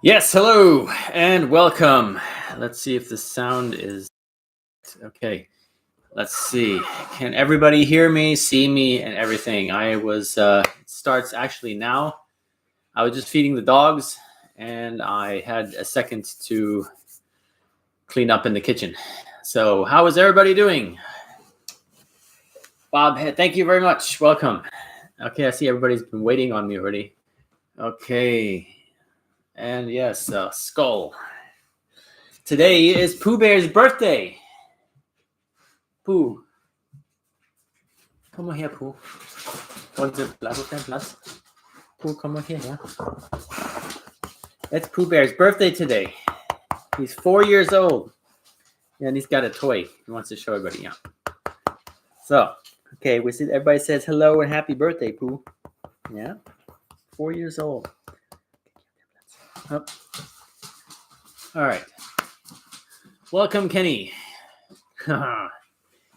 Yes, hello and welcome. Let's see if the sound is okay. Let's see. Can everybody hear me, see me, and everything? It starts actually now. I was just feeding the dogs and I had a second to clean up in the kitchen. So, how is everybody doing? Bob, thank you very much. Welcome. Okay, I see everybody's been waiting on me already. Okay. And yes, Skull. Today is Pooh Bear's birthday. Pooh. Komm mal her, Pooh. Bleib auf deinem Platz. Pooh, komm mal hierher. It's Pooh Bear's birthday today. He's 4 years old. And he's got a toy. He wants to show everybody. Yeah. So, okay, everybody says hello and happy birthday, Pooh. Yeah. 4 years old. Oh. All right. Welcome, Kenny.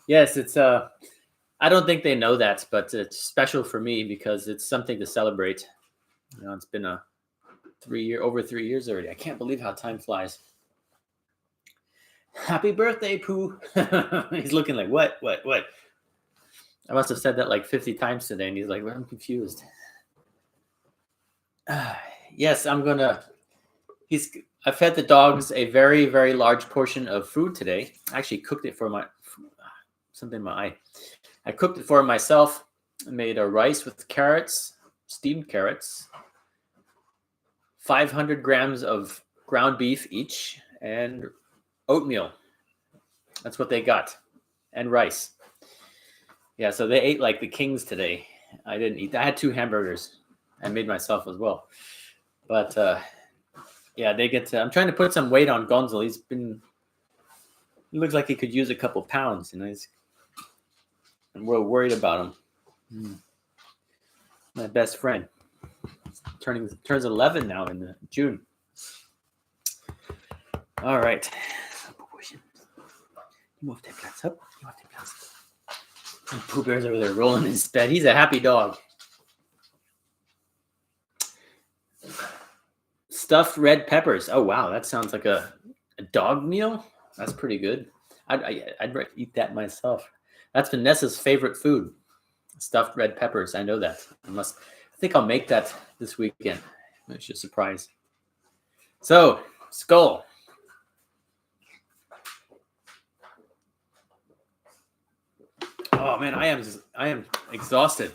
Yes, it's I don't think they know that, but it's special for me because it's something to celebrate. You know, it's been over 3 years already. I can't believe how time flies. Happy birthday, Pooh. He's looking like, what? I must have said that like 50 times today, and he's like, well, I'm confused. Yes, I fed the dogs a very, very large portion of food today. I actually cooked it for something in my eye. I cooked it for myself. I made a rice with carrots, steamed carrots, 500 grams of ground beef each, and oatmeal. That's what they got. And rice. Yeah, so they ate like the kings today. I didn't eat. I had 2 hamburgers. I made myself as well. But yeah, they get to, I'm trying to put some weight on Gonzel. He looks like he could use a couple pounds, and I'm real worried about him. My best friend. Turns 11 now in June. All right. And Pooh Bear's over there rolling in his bed. He's a happy dog. Stuffed red peppers. Oh, wow. That sounds like a dog meal. That's pretty good. I'd eat that myself. That's Vanessa's favorite food. Stuffed red peppers. I know that. I think I'll make that this weekend. It's just a surprise. So, Skull. Oh man, I am exhausted.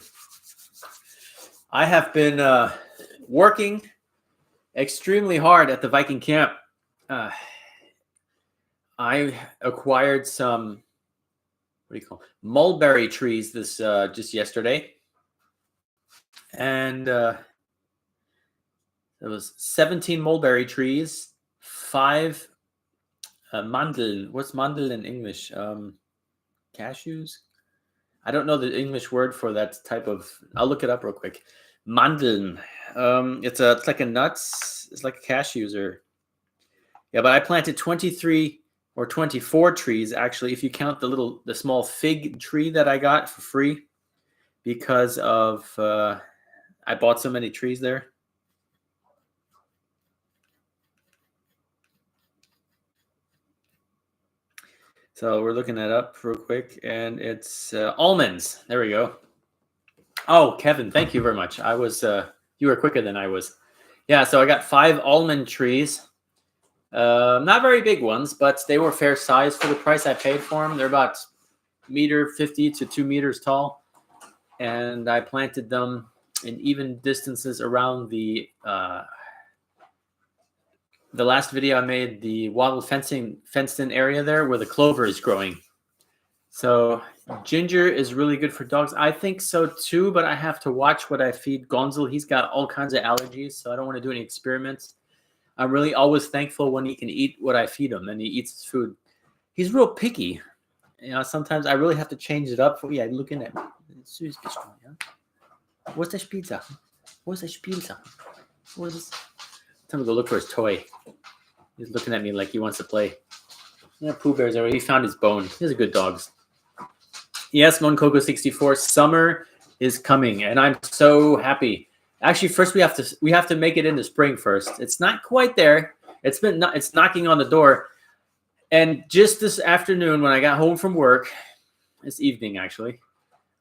I have been working extremely hard at the Viking camp. I acquired some, mulberry trees just yesterday, and there was 17 mulberry trees, 5 Mandeln. What's Mandel in English? Cashews. I don't know the English word for that type of. I'll look it up real quick. Mandeln. It's like a nuts. It's like cashews or. Yeah, but I planted 23 or 24 trees actually, if you count the small fig tree that I got for free, because of I bought so many trees there. So we're looking that up real quick, and it's almonds. There we go. Oh, Kevin, thank you very much. You were quicker than I was. Yeah, so I got 5 almond trees. Not very big ones, but they were fair size for the price I paid for them. They're about 1.50 meters to 2 meters tall, and I planted them in even distances around the last video I made, the wattle fenced-in area there where the clover is growing. So ginger is really good for dogs. I think so too, but I have to watch what I feed Gonzel. He's got all kinds of allergies, so I don't want to do any experiments. I'm really always thankful when he can eat what I feed him and he eats his food. He's real picky. You know, sometimes I really have to change it up. Looking at me. What's the Spielsachen? What's the Spielsachen? What is this? Time to go look for his toy. He's looking at me like he wants to play. Yeah, Pooh Bear's already. He found his bone. He's a good dog. Yes, Moncoco 64. Summer is coming, and I'm so happy. Actually, first we have to make it into spring first. It's not quite there. It's knocking on the door. And just this afternoon, when I got home from work, this evening actually,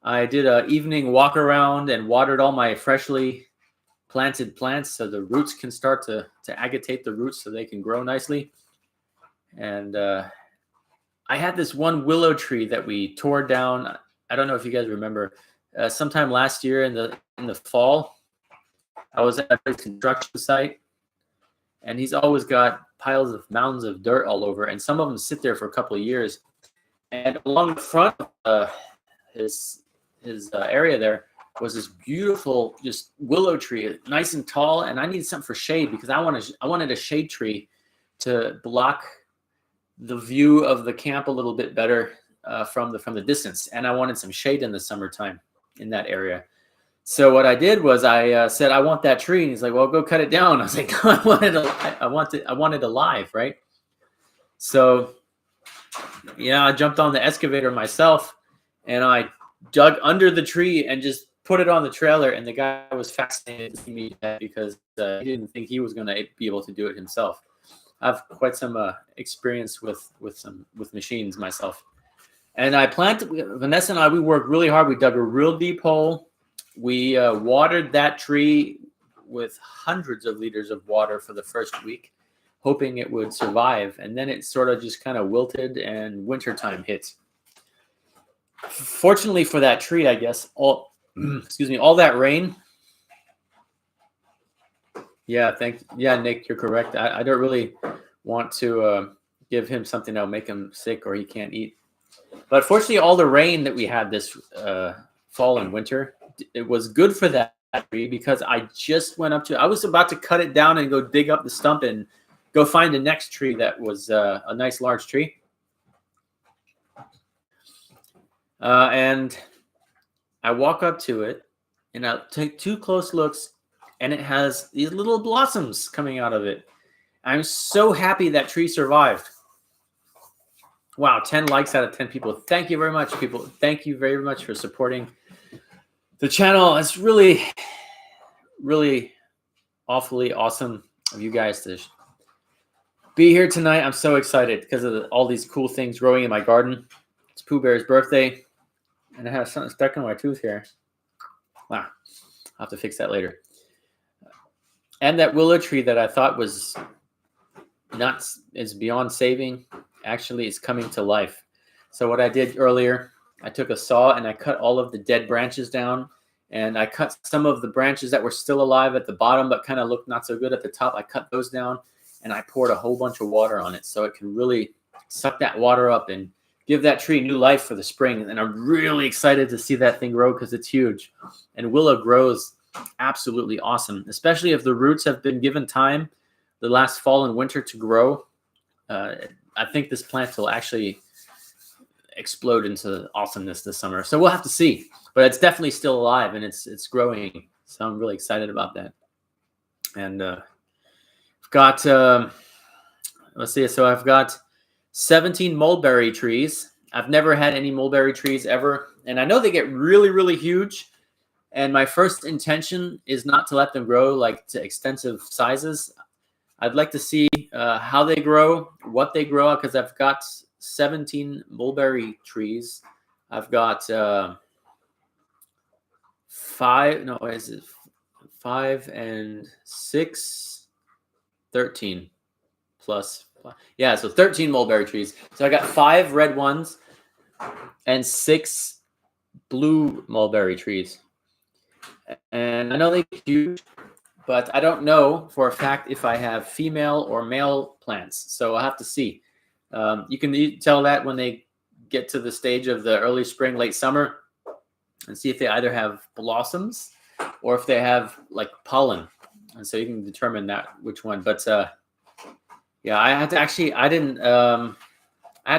I did an evening walk around and watered all my freshly planted plants so the roots can start to agitate the roots so they can grow nicely. And I had this one willow tree that we tore down. I don't know if you guys remember. Sometime last year in the fall, I was at a construction site, and he's always got piles of mounds of dirt all over, and some of them sit there for a couple of years. And along the front of his area there was this beautiful just willow tree, nice and tall, and I needed something for shade because I wanted a shade tree to block the view of the camp a little bit better from the distance, and I wanted some shade in the summertime in that area. So what I did was I said, I want that tree. And he's like, well, go cut it down. I was like, no, I want it alive, right? So, yeah, I jumped on the excavator myself, and I dug under the tree and just put it on the trailer. And the guy was fascinated to see me because he didn't think he was going to be able to do it himself. I have quite some experience with machines myself. And I planted, Vanessa and I, we worked really hard. We dug a real deep hole. We watered that tree with hundreds of liters of water for the first week, hoping it would survive. And then it sort of just kind of wilted and wintertime hit. Fortunately for that tree, I guess, all that rain. Yeah, Nick, you're correct. I don't really want to give him something that'll make him sick or he can't eat. But fortunately, all the rain that we had this fall and winter, it was good for that tree because I just went up to, I was about to cut it down and go dig up the stump and go find the next tree that was a nice large tree. And I walk up to it and I take 2 close looks, and it has these little blossoms coming out of it. I'm so happy that tree survived. Wow, 10 likes out of 10 people. Thank you very much, people. Thank you very much for supporting the channel. It's really, really awfully awesome of you guys to be here tonight. I'm so excited because of all these cool things growing in my garden. It's Pooh Bear's birthday, and I have something stuck in my tooth here. Wow, I'll have to fix that later. And that willow tree that I thought was nuts is beyond saving. Actually, it's coming to life. So what I did earlier, I took a saw and I cut all of the dead branches down, and I cut some of the branches that were still alive at the bottom but kind of looked not so good at the top. I cut those down, and I poured a whole bunch of water on it so it can really suck that water up and give that tree new life for the spring. And I'm really excited to see that thing grow because it's huge. And willow grows absolutely awesome, especially if the roots have been given time the last fall and winter to grow. I think this plant will actually explode into awesomeness this summer. So we'll have to see. But it's definitely still alive, and it's growing. So I'm really excited about that. And I've got, let's see. So I've got 17 mulberry trees. I've never had any mulberry trees ever. And I know they get really, really huge. And my first intention is not to let them grow like to extensive sizes. I'd like to see how they grow, what they grow, because I've got 17 mulberry trees. I've got 5 and 6, 13 plus. Yeah, so 13 mulberry trees. So I got 5 red ones and 6 blue mulberry trees. And I know they're huge, but I don't know for a fact if I have female or male plants. So I'll have to see. You can tell that when they get to the stage of the early spring, late summer, and see if they either have blossoms or if they have like pollen. And so you can determine that which one. But yeah, I had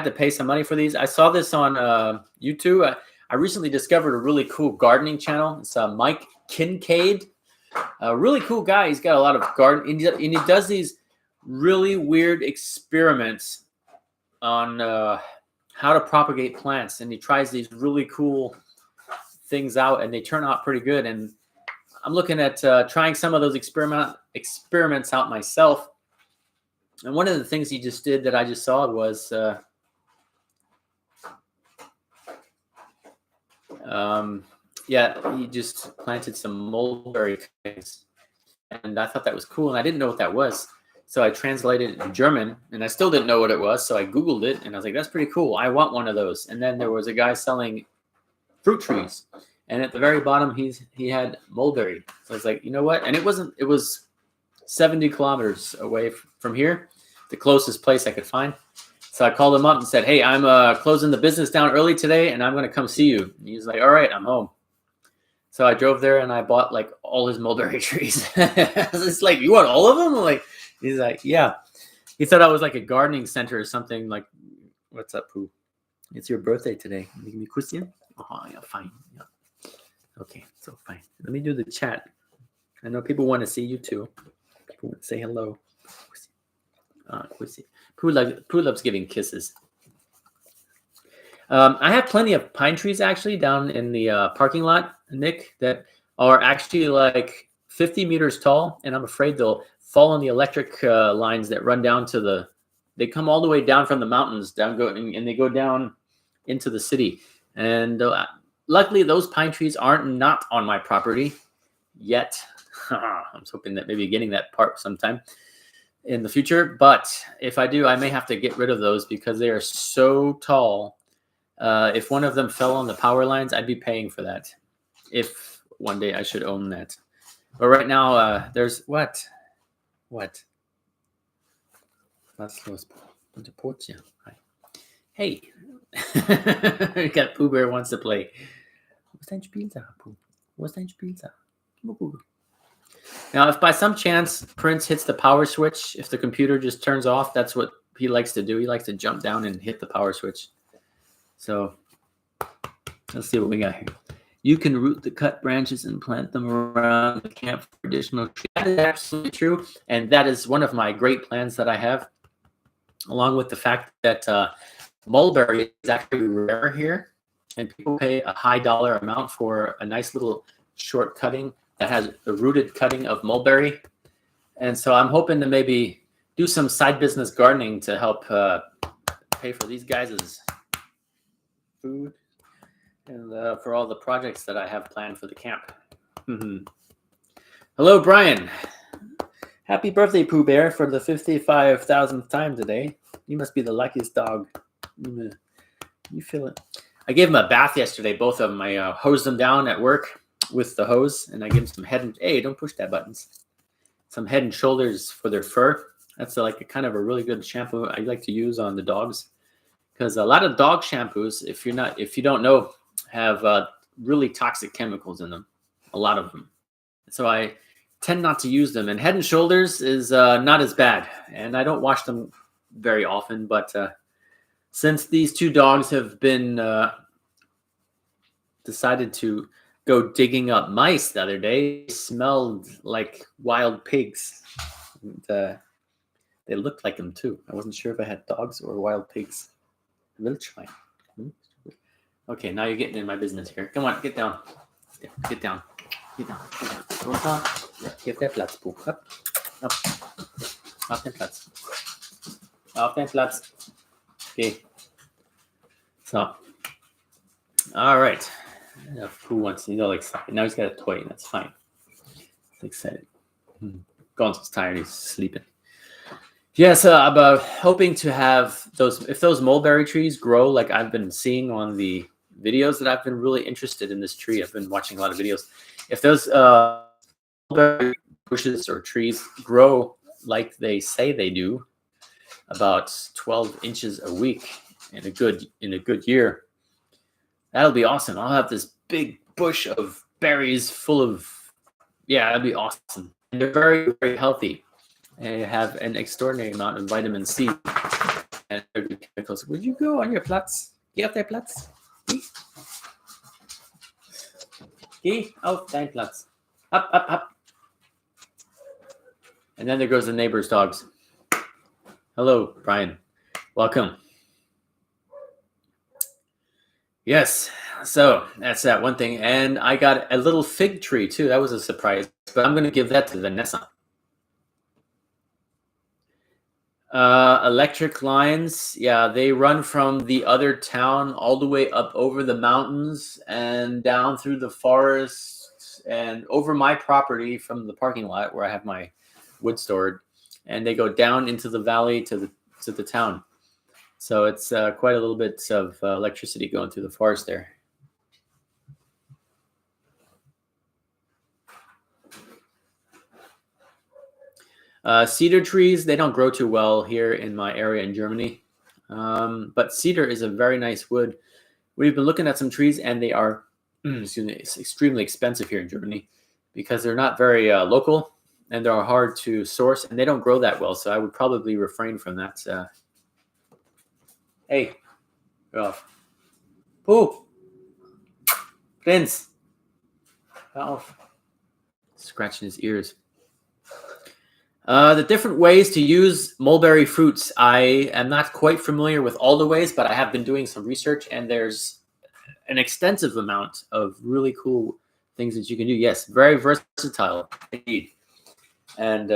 to pay some money for these. I saw this on YouTube. I recently discovered a really cool gardening channel. It's Mike Kincaid. A really cool guy. He's got a lot of garden, and he does these really weird experiments on how to propagate plants, and he tries these really cool things out, and they turn out pretty good. And I'm looking at trying some of those experiments out myself. And one of the things he just did that I just saw was he just planted some mulberry trees, and I thought that was cool, and I didn't know what that was. So I translated it in German, and I still didn't know what it was. So I Googled it, and I was like, that's pretty cool. I want one of those. And then there was a guy selling fruit trees. And at the very bottom, he had mulberry. So I was like, you know what? And it was 70 kilometers away from here, the closest place I could find. So I called him up and said, hey, I'm closing the business down early today, and I'm going to come see you. And he's like, all right, I'm home. So I drove there, and I bought like all his mulberry trees. It's like, you want all of them? I'm like, he's like, yeah. He thought I was like a gardening center or something. Like, what's up, Pooh? It's your birthday today. Give me a question. Oh, yeah, fine. Yeah. Okay, so fine. Let me do the chat. I know people want to see you too. People want to say hello. Pooh loves giving kisses. I have plenty of pine trees actually down in the parking lot, Nick, that are actually like 50 meters tall, and I'm afraid they'll fall on the electric lines that run down to they come all the way down from the mountains, and they go down into the city. And luckily, those pine trees aren't not on my property yet. I'm hoping that maybe getting that part sometime in the future. But if I do, I may have to get rid of those because they are so tall. If one of them fell on the power lines, I'd be paying for that. If one day I should own that. But right now, there's what? Was los? Hey. We got Pooh Bear wants to play. Wo ist dein Spielsache, Pooh? Wo ist dein Spielsache? Now, if by some chance Prince hits the power switch, if the computer just turns off, that's what he likes to do. He likes to jump down and hit the power switch. So let's see what we got here. You can root the cut branches and plant them around the camp for additional trees. That is absolutely true. And that is one of my great plans that I have, along with the fact that mulberry is actually rare here. And people pay a high dollar amount for a nice little short cutting that has a rooted cutting of mulberry. And so I'm hoping to maybe do some side business gardening to help pay for these guys' food and for all the projects that I have planned for the camp. Hello, Brian. Happy birthday, Pooh Bear, for the 55,000th time today. You must be the luckiest dog. You feel it. I gave him a bath yesterday, both of them. I hosed them down at work with the hose, and I gave them some head and hey, don't push that buttons. Some head and shoulders for their fur. That's like a kind of a really good shampoo I like to use on the dogs, because a lot of dog shampoos, if you don't know, have really toxic chemicals in them. A lot of them. So I tend not to use them. And Head and Shoulders is not as bad, and I don't wash them very often. But since these two dogs have been decided to go digging up mice the other day, they smelled like wild pigs. And, they looked like them too. I wasn't sure if I had dogs or wild pigs. We'll try. Okay, now you're getting in my business here. Come on, get down. Get down. Get down. Give that Platz, Buch. Up. Up. Auf den Platz. Auf den Platz. Okay. So. All right. Who wants to, like, now he's got a toy, and that's fine. He's excited. Gonzo's tired, he's sleeping. Yes, about hoping to have if those mulberry trees grow like I've been seeing on the videos that I've been really interested in this tree. I've been watching a lot of videos. If those mulberry bushes or trees grow like they say they do, about 12 inches a week in a good year, that'll be awesome. I'll have this big bush of berries full of, that'd be awesome. And they're very, very healthy. They have an extraordinary amount of vitamin C and chemicals. Would you go on your Platz? Geh auf der Platz. Geh auf dein Platz. Up, up, up. And then there goes the neighbor's dogs. Hello, Brian. Welcome. Yes, So that's that one thing. And I got a little fig tree too. That was a surprise, but I'm going to give that to Vanessa. Electric lines. Yeah, they run from the other town all the way up over the mountains and down through the forest and over my property from the parking lot where I have my wood stored. And they go down into the valley to the town. So it's quite a little bit of electricity going through the forest there. Cedar trees, they don't grow too well here in my area in Germany. But cedar is a very nice wood. We've been looking at some trees and they are it's extremely expensive here in Germany because they're not very local and they're hard to source and they don't grow that well. So I would probably refrain from that. Hey, get off. Poop. Vince. Get off. Scratching his ears. The different ways to use mulberry fruits. I am not quite familiar with all the ways, but I have been doing some research and there's an extensive amount of really cool things that you can do. Yes, very versatile indeed. And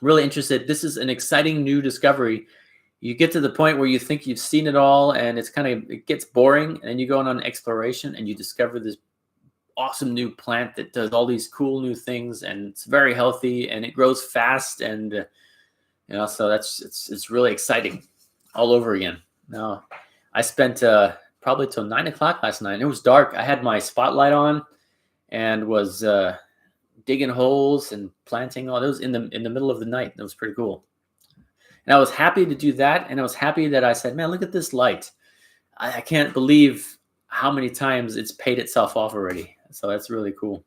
really interested. This is an exciting new discovery. You get to the point where you think you've seen it all and it gets boring, and then you go on an exploration and you discover this awesome new plant that does all these cool new things, and it's very healthy and it grows fast, and so it's really exciting all over again. Now, I spent probably till 9 o'clock last night. It was dark. I had my spotlight on and was digging holes and planting all those in the middle of the night. It was pretty cool. And I was happy to do that, and I was happy that I said, "Man, look at this light! I can't believe how many times it's paid itself off already." So that's really cool.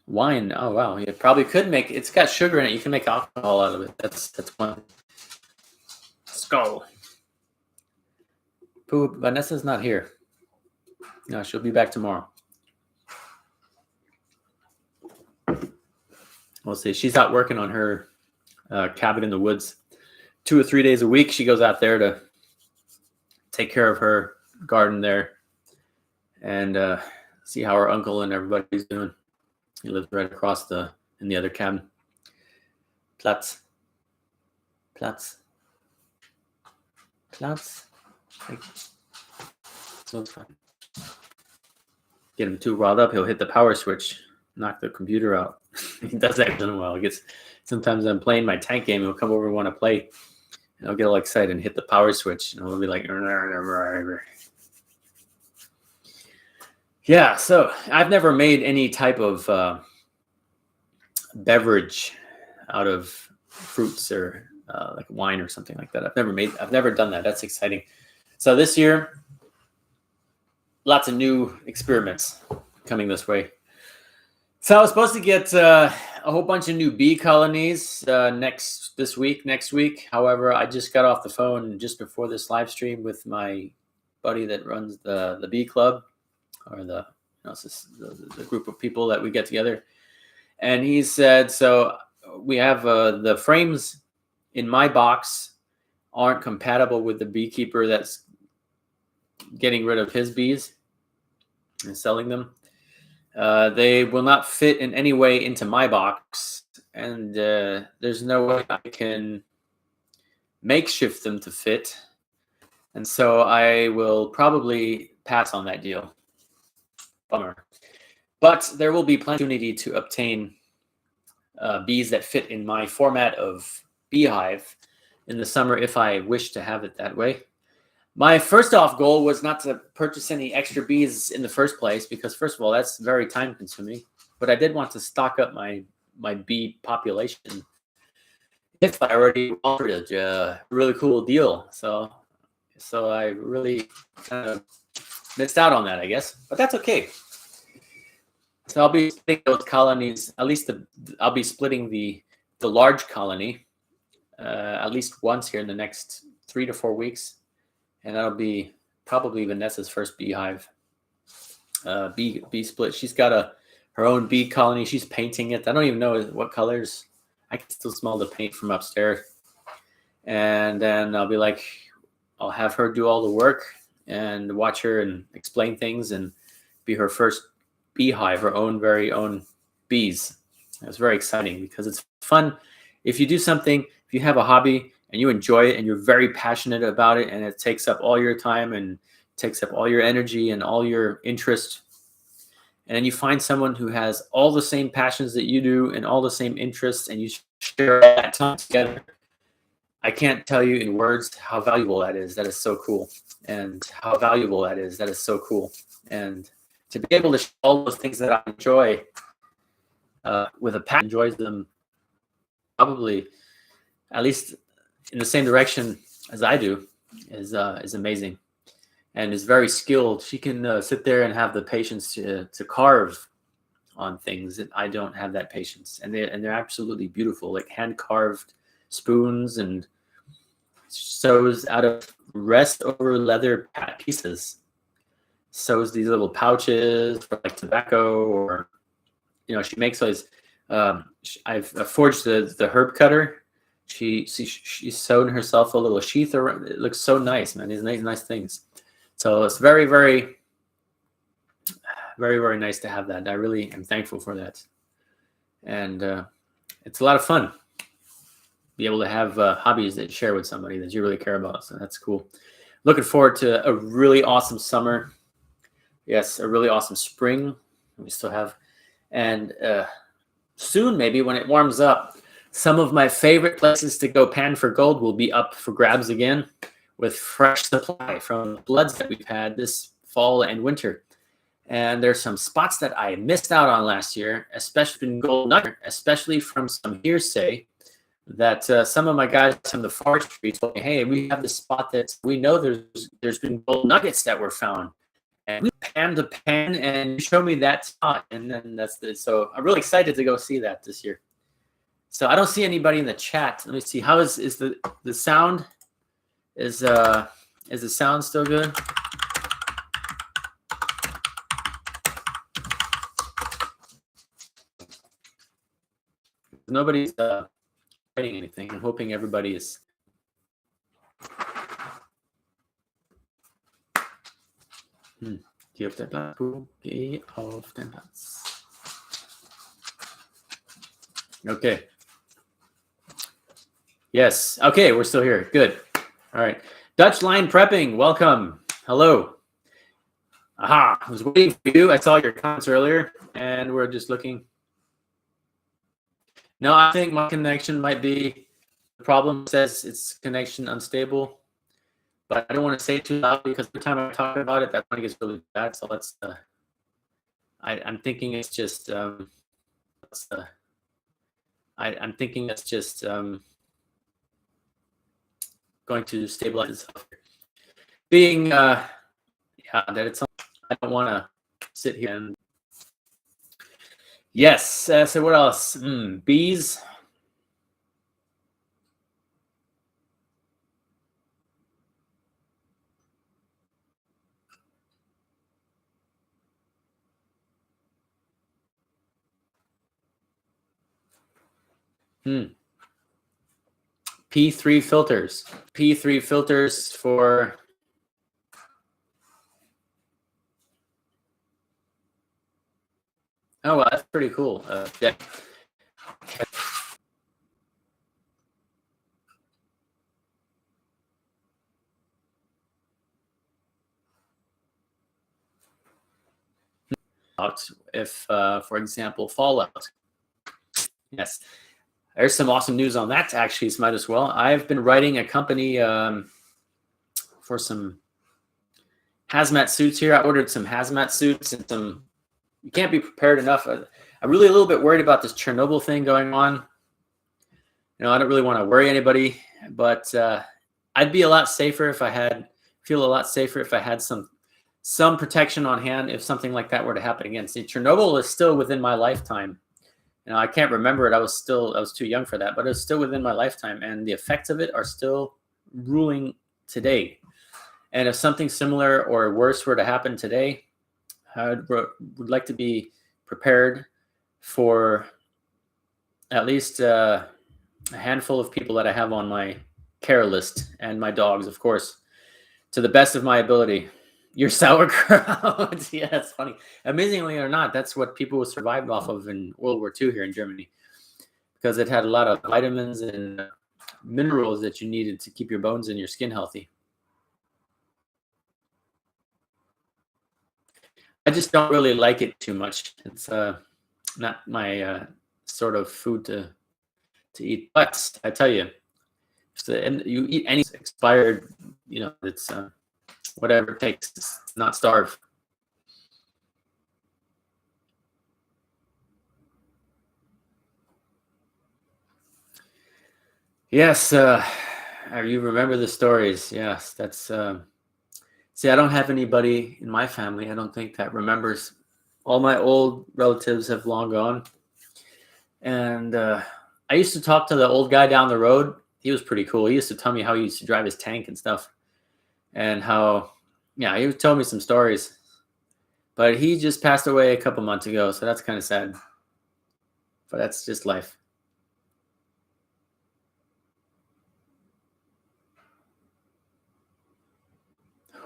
Wine. Oh wow, you probably could make. It's got sugar in it. You can make alcohol out of it. That's one. Skull. Pooh, Vanessa's not here. No, she'll be back tomorrow. We'll see. She's out working on her cabin in the woods 2 or 3 days a week. She goes out there to take care of her garden there and see how her uncle and everybody's doing. He lives right across in the other cabin. Platz. So it's fine. Get him too riled up, he'll hit the power switch, knock the computer out. He does that once in a while. Sometimes I'm playing my tank game, he'll come over and want to play, and I'll get all excited and hit the power switch, and he'll be like, yeah. So I've never made any type of beverage out of fruits or like wine or something like that. I've never done that. That's exciting. So this year, lots of new experiments coming this way. So I was supposed to get a whole bunch of new bee colonies next week. However, I just got off the phone just before this live stream with my buddy that runs the bee club, or the group of people that we get together. And he said, so we have the frames in my box aren't compatible with the beekeeper that's getting rid of his bees and selling them. They will not fit in any way into my box, and there's no way I can makeshift them to fit. And so I will probably pass on that deal. Bummer. But there will be plenty of opportunity to obtain bees that fit in my format of beehive in the summer if I wish to have it that way. My first off goal was not to purchase any extra bees in the first place, because first of all, that's very time consuming. But I did want to stock up my bee population if I already offered a really cool deal. So I really kind of missed out on that, I guess. But that's okay. So I'll be splitting those colonies. At least I'll be splitting the large colony at least once here in the next 3 to 4 weeks. And that'll be probably Vanessa's first beehive bee split. She's got a her own bee colony. She's painting it. I don't even know what colors. I can still smell the paint from upstairs. And then I'll be like, I'll have her do all the work and watch her and explain things and be her first beehive, her own very own bees. It's very exciting because it's fun. If you do something, if you have a hobby and you enjoy it and you're very passionate about it and it takes up all your time and takes up all your energy and all your interest, and then you find someone who has all the same passions that you do and all the same interests, and you share all that time together, I can't tell you in words how valuable that is. That is so cool. And how valuable that is. That is so cool. And to be able to share all those things that I enjoy with a passion, enjoys them probably at least in the same direction as I do, is amazing. And is very skilled. She can sit there and have the patience to carve on things that I don't have that patience. And they're absolutely beautiful, like hand carved spoons, and sews out of rest over leather pieces. Sews these little pouches for like tobacco, or she makes those. I've forged the herb cutter. She's sewn herself a little sheath around. It looks so nice, man. These nice things. So it's very, very, very, very nice to have that. I really am thankful for that. And it's a lot of fun. Be able to have hobbies that you share with somebody that you really care about. So that's cool. Looking forward to a really awesome summer. Yes, a really awesome spring. We still have. And soon, maybe when it warms up, some of my favorite places to go pan for gold will be up for grabs again, with fresh supply from bloods that we've had this fall and winter. And there's some spots that I missed out on last year, especially in gold nugget, especially from some hearsay that some of my guys from the forestry told me, hey, we have this spot that we know there's been gold nuggets that were found. And we panned the pan and you showed me that spot. And then so I'm really excited to go see that this year. So I don't see anybody in the chat. Let me see. How is the sound? Is the sound still good? Nobody's writing anything. I'm hoping everybody is. Geh auf den Platz. Geh auf den Platz. Okay. Yes. Okay, we're still here. Good. All right. Dutch line prepping. Welcome. Hello. Aha. I was waiting for you. I saw your comments earlier, and we're just looking. No, I think my connection might be the problem. Says it's connection unstable, but I don't want to say it too loud because every time I talk about it, that one gets really bad. So let's. I'm thinking it's just. I'm thinking it's just going to stabilize itself. Being, that it's. I don't want to sit here and. Yes. So what else? Bees. P3 filters. P3 filters for. Oh, well, that's pretty cool. Yeah. If, for example, fallout. Yes. There's some awesome news on that, actually. So might as well. I've been writing a company for some hazmat suits here. I ordered some hazmat suits and some. You can't be prepared enough. I'm really a little bit worried about this Chernobyl thing going on. I don't really want to worry anybody, but I'd be a lot safer if I had. Feel a lot safer if I had some protection on hand if something like that were to happen again. See, Chernobyl is still within my lifetime. I can't remember it. I was too young for that, but it's still within my lifetime, and the effects of it are still ruling today. And if something similar or worse were to happen today, I would like to be prepared for at least a handful of people that I have on my care list, and my dogs, of course, to the best of my ability. Your sauerkraut. Yeah, it's funny. Amazingly or not, that's what people survived off of in World War II here in Germany, because it had a lot of vitamins and minerals that you needed to keep your bones and your skin healthy. I just don't really like it too much. It's not my sort of food to eat. But I tell you, if you eat any expired, it's whatever it takes to not starve. Yes, you remember the stories. Yes, that's. See, I don't have anybody in my family, I don't think, that remembers. All my old relatives have long gone. And I used to talk to the old guy down the road. He was pretty cool. He used to tell me how he used to drive his tank and stuff. And how, yeah, he would tell me some stories. But he just passed away a couple months ago, so that's kind of sad. But that's just life.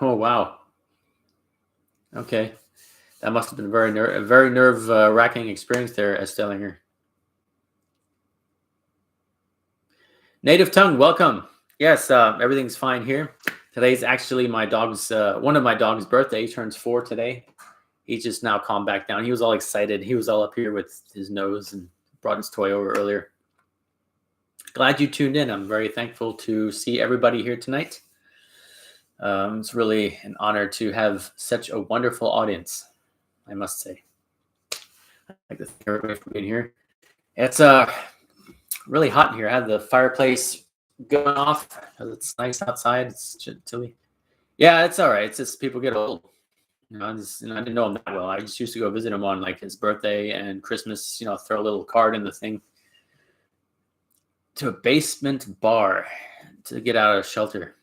Oh, wow. Okay. That must have been a very nerve-wracking experience there, Estellinger. Native Tongue, welcome. Yes, everything's fine here. Today's actually my dog's, one of my dog's birthday. He turns 4 today. He's just now calmed back down. He was all excited. He was all up here with his nose and brought his toy over earlier. Glad you tuned in. I'm very thankful to see everybody here tonight. It's really an honor to have such a wonderful audience, I must say. I'd like to thank everybody for being here. It's really hot in here. I have the fireplace going off because it's nice outside. It's chilly. Yeah, it's all right. It's just people get old. I didn't know him that well. I just used to go visit him on like his birthday and Christmas. Throw a little card in the thing. To a basement bar to get out of shelter.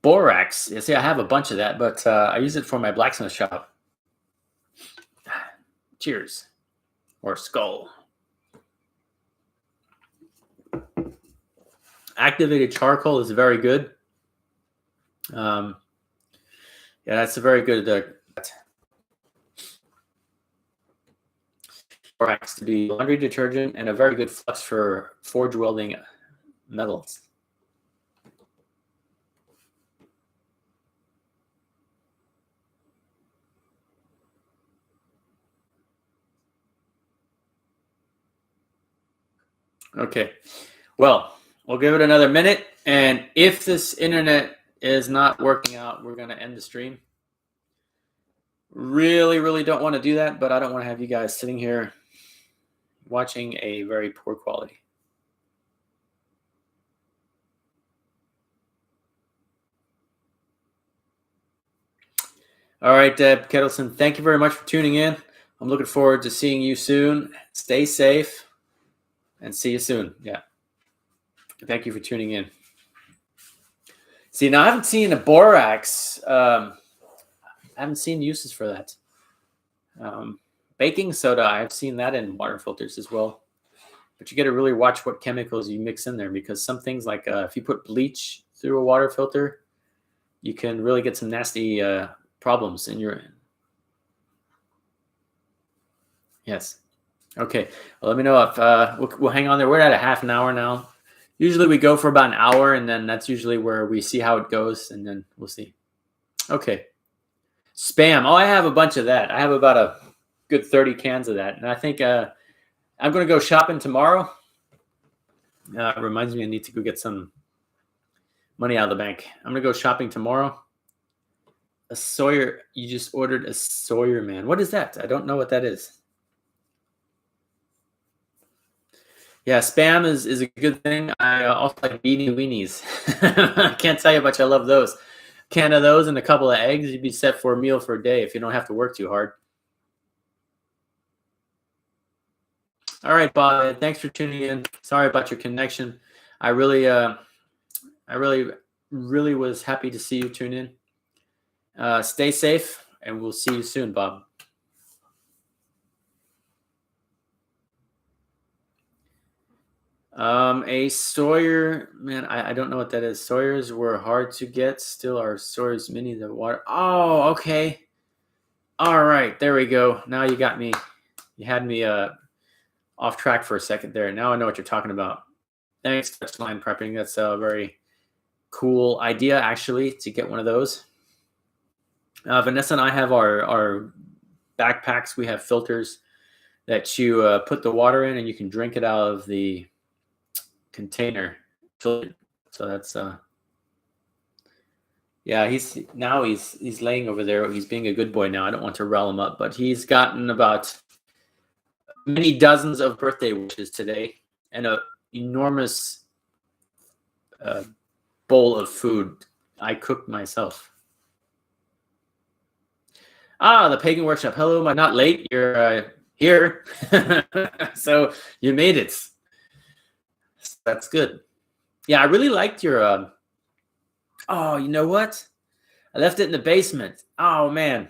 Borax. Yeah, see, I have a bunch of that, but I use it for my blacksmith shop. Cheers. Or skull. Activated charcoal is very good. Yeah, that's a very good borax to be laundry detergent and a very good flux for forge welding metals. Okay, well, we'll give it another minute, and if this internet is not working out, we're going to end the stream. Really don't want to do that, but I don't want to have you guys sitting here watching a very poor quality. All right, Deb Kettleson, thank you very much for tuning in. I'm looking forward to seeing you soon. Stay safe. And see you soon. Yeah. Thank you for tuning in. See, now I haven't seen a borax. I haven't seen uses for that. Baking soda, I've seen that in water filters as well. But you got to really watch what chemicals you mix in there, because some things like if you put bleach through a water filter, you can really get some nasty problems in your. Yes. Okay, well, let me know if we'll hang on there. We're at a half an hour now. Usually we go for about an hour, and then that's usually where we see how it goes, and then we'll see. Okay. Spam. Oh, I have a bunch of that. I have about a good 30 cans of that. And I think I'm going to go shopping tomorrow. It reminds me I need to go get some money out of the bank. I'm going to go shopping tomorrow. A Sawyer. You just ordered a Sawyer man. What is that? I don't know what that is. Yeah, spam is a good thing. I also like beanie weenies. I can't tell you how much I love those. Can of those and a couple of eggs, you'd be set for a meal for a day if you don't have to work too hard. All right, Bob. Thanks for tuning in. Sorry about your connection. I really was happy to see you tune in. Stay safe. and we'll see you soon, Bob. A Sawyer, man, I don't know what that is. Sawyers were hard to get. Still are Sawyers mini the water. Oh, okay. All right, there we go. Now you got me. You had me off track for a second there. Now I know what you're talking about. Thanks, touchline prepping. That's a very cool idea, actually, to get one of those. Vanessa and I have our backpacks. We have filters that you put the water in, and you can drink it out of the container. So that's yeah. He's laying over there. He's being a good boy now. I don't want to rile him up, but he's gotten about many dozens of birthday wishes today, and a enormous bowl of food I cooked myself. The Pagan Workshop. Hello, am I not late? You're here. So you made it. That's good. Yeah, I really liked your oh, you know what? I left it in the basement. Oh man.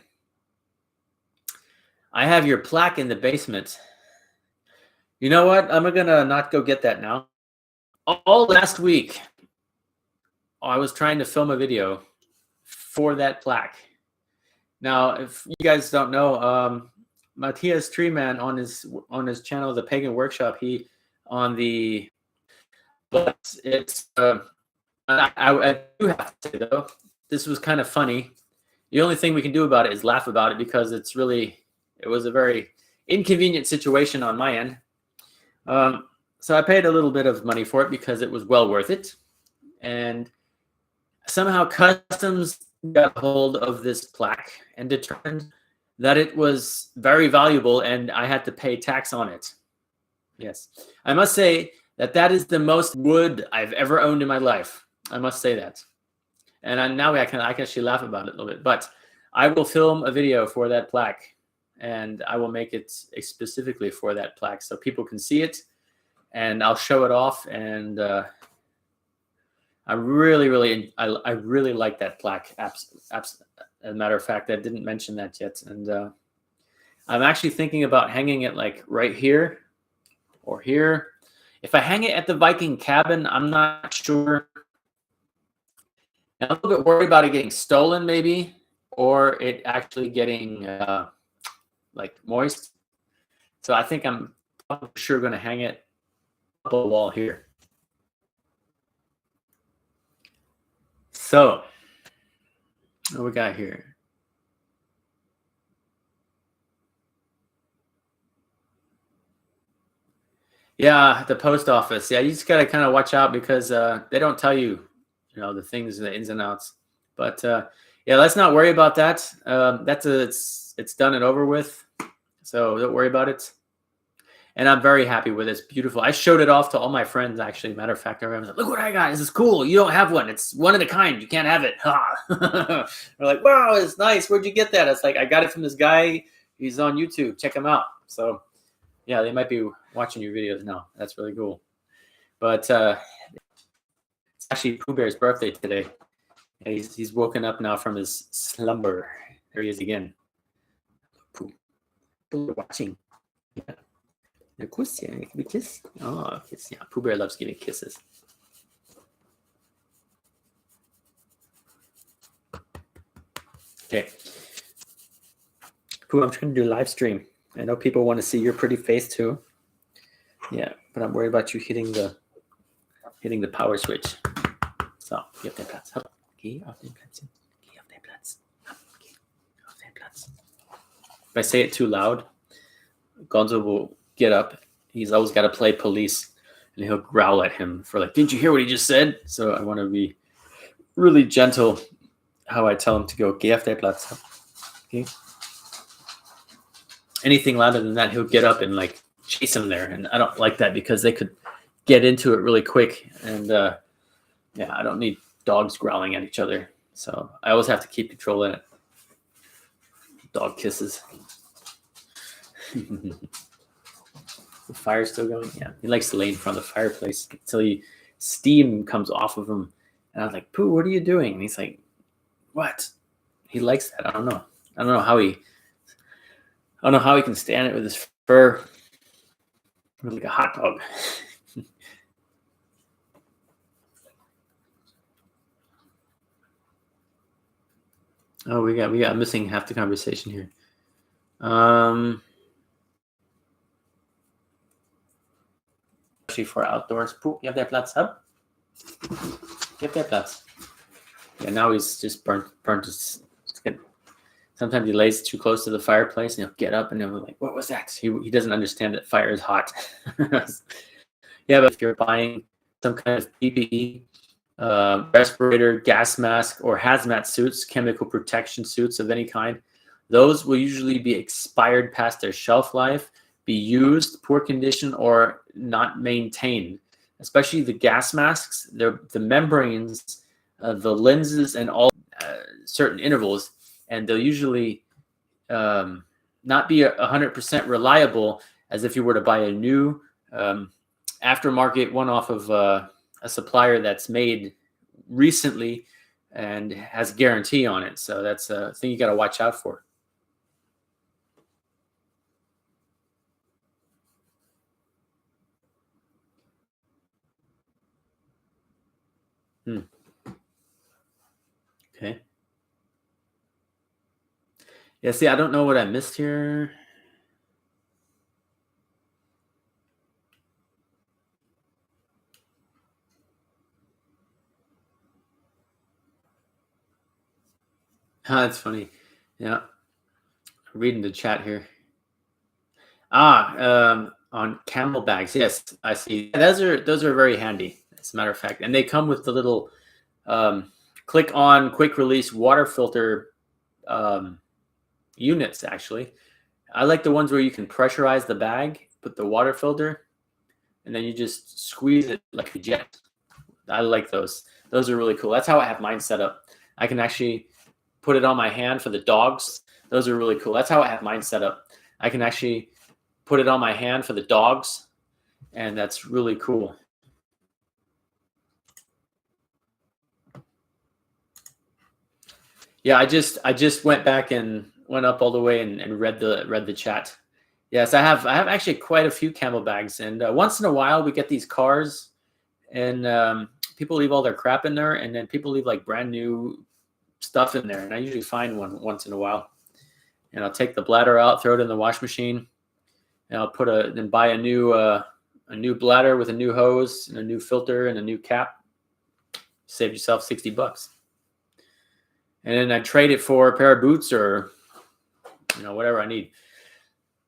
I have your plaque in the basement. You know what? I'm gonna not go get that now. All last week, I was trying to film a video for that plaque. Now, if you guys don't know, Matthias Treeman on his channel, The Pagan Workshop, but it's I do have to say though, this was kind of funny. The only thing we can do about it is laugh about it because it was a very inconvenient situation on my end. So I paid a little bit of money for it because it was well worth it. And somehow Customs got hold of this plaque and determined that it was very valuable and I had to pay tax on it. Yes. I must say that is the most wood I've ever owned in my life. I must say that. And now I can actually laugh about it a little bit. But I will film a video for that plaque. And I will make it specifically for that plaque so people can see it, and I'll show it off. And I really like that plaque. As a matter of fact, I didn't mention that yet, and I'm actually thinking about hanging it like right here or here. If I hang it at the Viking cabin, I'm not sure. I'm a little bit worried about it getting stolen, maybe, or it actually getting like moist. So I think I'm probably sure going to hang it up on the wall here. So what we got here? Yeah, the post office. Yeah, you just got to kind of watch out because they don't tell you, the things, the ins and outs. But yeah, let's not worry about that. It's done and over with. So don't worry about it. And I'm very happy with it. It's beautiful. I showed it off to all my friends, actually. Matter of fact, I was like, look what I got. This is cool. You don't have one. It's one of a kind. You can't have it. They're like, wow, it's nice. Where'd you get that? It's like, I got it from this guy. He's on YouTube. Check him out. So yeah, they might be watching your videos now. That's really cool. But it's actually Pooh Bear's birthday today. Yeah, he's woken up now from his slumber. There he is again. Pooh. Pooh watching. Yeah. A kiss, yeah. Give me a kiss. Oh, kiss. Yeah, Pooh Bear loves giving kisses. Okay. Pooh, I'm trying to do a live stream. I know people want to see your pretty face too. Yeah, but I'm worried about you hitting the power switch. So, geh auf den Platz. Hopp. Geh auf den Platz. Geh auf den Platz. Hopp. Geh auf den Platz. If I say it too loud, Gonzo will get up. He's always got to play police, and he'll growl at him for like, didn't you hear what he just said? So I want to be really gentle how I tell him to go. Geh auf den Platz. Okay. Anything louder than that, he'll get up and like chase him there, and I don't like that because they could get into it really quick. And yeah, I don't need dogs growling at each other, so I always have to keep control in it. Dog kisses. The fire's still going. Yeah, he likes to lay in front of the fireplace until steam comes off of him. And I was like, Pooh, what are you doing? And he's like, what? He likes that. I don't know. I don't know how he can stand it with his fur. Like a hot dog. Oh, we got missing half the conversation here. Especially for outdoors. Poep, you have that plats up? You have that plats. Yeah, now he's just burnt his skin. Sometimes he lays too close to the fireplace and he'll get up and he'll be like, what was that? He doesn't understand that fire is hot. Yeah, but if you're buying some kind of PPE, respirator, gas mask, or hazmat suits, chemical protection suits of any kind, those will usually be expired past their shelf life, be used, poor condition, or not maintained. Especially the gas masks, the membranes, the lenses, and all certain intervals, and they'll usually not be 100% reliable as if you were to buy a new aftermarket one off of a supplier that's made recently and has a guarantee on it. So that's a thing you got to watch out for. Okay. Yeah, see, I don't know what I missed here. That's funny. Yeah. I'm reading the chat here. On Camel Bags. Yes, I see. Those are very handy, as a matter of fact. And they come with the little click on quick release water filter units, actually. I like the ones where you can pressurize the bag, put the water filter, and then you just squeeze it like a jet. I like those. Those are really cool. That's how I have mine set up. I can actually put it on my hand for the dogs. Those are really cool. That's how I have mine set up. I can actually put it on my hand for the dogs, and that's really cool. Yeah, I just went back and went up all the way and read the chat. Yes, I have actually quite a few Camel Bags, and once in a while we get these cars, and people leave all their crap in there, and then people leave like brand new stuff in there, and I usually find one once in a while, and I'll take the bladder out, throw it in the wash machine, and I'll then buy a new bladder with a new hose and a new filter and a new cap. Save yourself $60. And then I trade it for a pair of boots or whatever I need.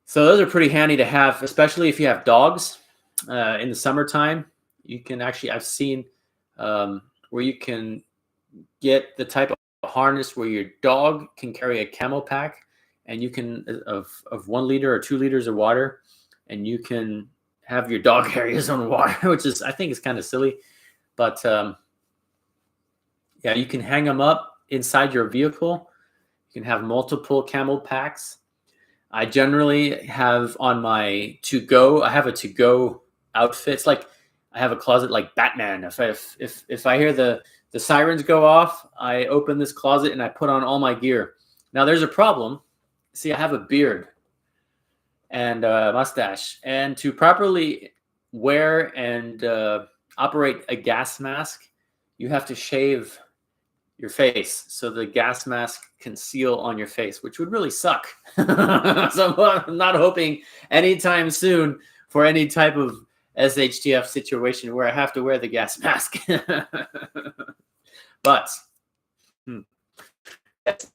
So those are pretty handy to have, especially if you have dogs. In the summertime, you can actually, I've seen where you can get the type of harness where your dog can carry a camel pack, and you can of 1 liter or 2 liters of water, and you can have your dog carry his own water, which is, I think, is kind of silly, but yeah, you can hang them up inside your vehicle. You can have multiple camel packs. I generally have on my to-go, I have a to-go outfit. It's like I have a closet like Batman. If I hear the sirens go off, I open this closet and I put on all my gear. Now there's a problem. See, I have a beard and a mustache, and to properly wear and operate a gas mask, you have to shave your face so the gas mask can seal on your face, which would really suck. So I'm not hoping anytime soon for any type of SHTF situation where I have to wear the gas mask. But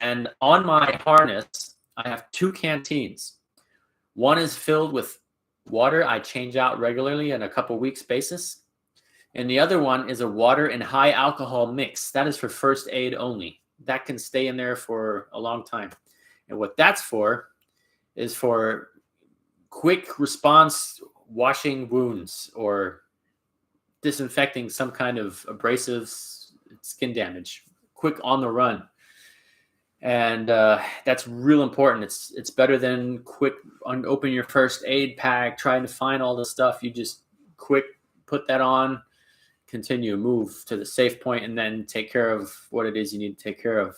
and on my harness, I have 2 canteens. One is filled with water I change out regularly on a couple weeks basis. And the other one is a water and high alcohol mix. That is for first aid only. That can stay in there for a long time. And what that's for is for quick response, washing wounds or disinfecting some kind of abrasive skin damage, quick on the run. And that's real important. It's better than quick open your first aid pack, trying to find all the stuff. You just quick put that on, continue, move to the safe point, and then take care of what it is you need to take care of.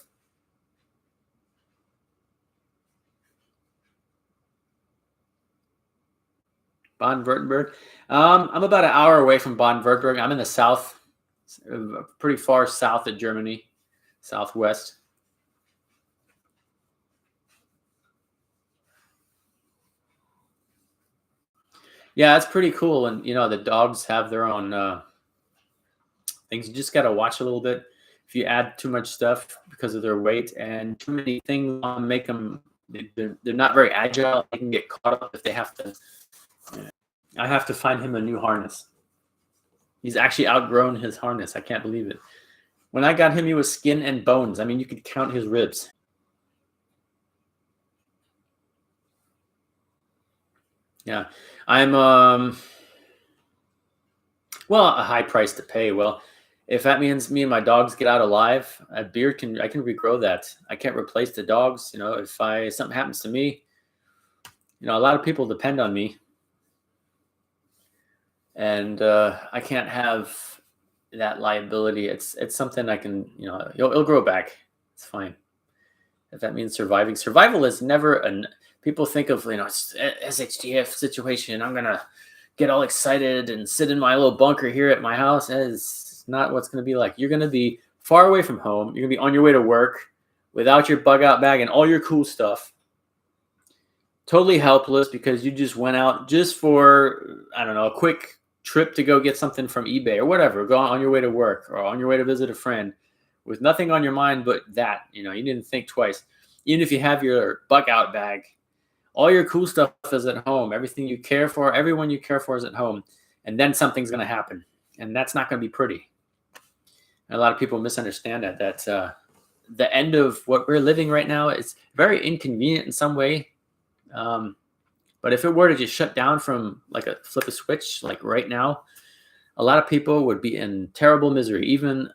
Baden-Württemberg. I'm about an hour away from Baden-Württemberg. I'm in the south, pretty far south of Germany, southwest. Yeah, it's pretty cool. And, the dogs have their own things. You just got to watch a little bit. If you add too much stuff because of their weight and too many things make them, they're not very agile. They can get caught up if they have to. I have to find him a new harness. He's actually outgrown his harness. I can't believe it. When I got him, he was skin and bones. I mean, you could count his ribs. Yeah. I'm well, a high price to pay. Well, if that means me and my dogs get out alive, a beard I can regrow that. I can't replace the dogs. If something happens to me, a lot of people depend on me, and I can't have that liability. It's something I can, it'll grow back. It's fine. If that means surviving. Survival is never people think of, SHTF situation. I'm gonna get all excited and sit in my little bunker here at my house. That is not what's going to be like. You're going to be far away from home. You're going to be on your way to work without your bug out bag and all your cool stuff. Totally helpless because you just went out just for, I don't know, a quick trip to go get something from eBay or whatever. Go on your way to work or on your way to visit a friend with nothing on your mind but that. You didn't think twice. Even if you have your bug out bag, all your cool stuff is at home. Everything you care for, everyone you care for is at home. And then something's going to happen. And that's not going to be pretty. And a lot of people misunderstand that. That's the end of what we're living right now. It's very inconvenient in some way. But if it were to just shut down from like a flip a switch, like right now, a lot of people would be in terrible misery. Even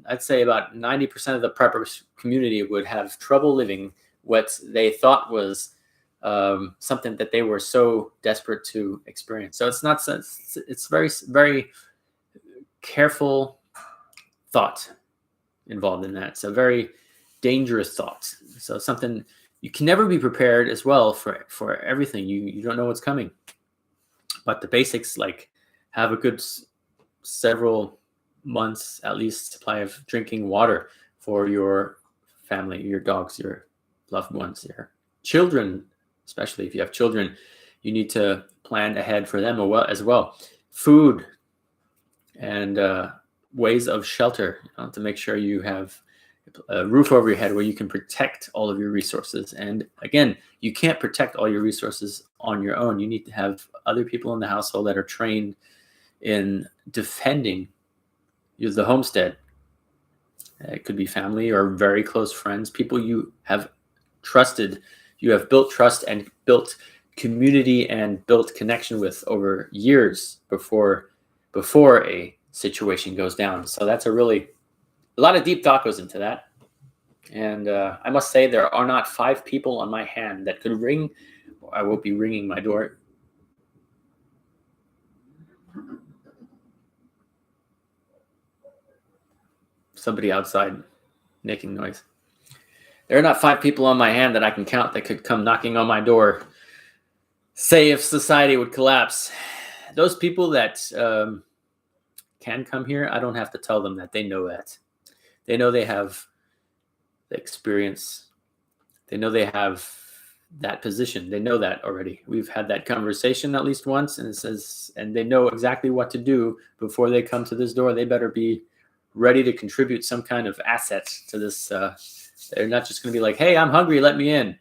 I'd say about 90% of the prepper community would have trouble living what they thought was something that they were so desperate to experience. So it's very, very careful thought involved in that. So very dangerous thought. So something you can never be prepared as well for everything. You don't know what's coming. But the basics, like have a good several months at least supply of drinking water for your family, your dogs, your loved ones, your children. Especially if you have children, you need to plan ahead for them as well. Food and ways of shelter, to make sure you have a roof over your head where you can protect all of your resources. And again, you can't protect all your resources on your own. You need to have other people in the household that are trained in defending the homestead. It could be family or very close friends, people you have trusted. You have built trust and built community and built connection with over years before a situation goes down. So that's a lot of deep thought goes into that. And I must say there are not 5 people on my hand that could ring. I will be ringing my door. Somebody outside making noise. There are not 5 people on my hand that I can count that could come knocking on my door. Say if society would collapse. Those people that can come here, I don't have to tell them that. They know that. They know they have the experience. They know they have that position. They know that already. We've had that conversation at least once, and it says, and they know exactly what to do before they come to this door. They better be ready to contribute some kind of asset to this. They're not just going to be like, hey, I'm hungry, let me in.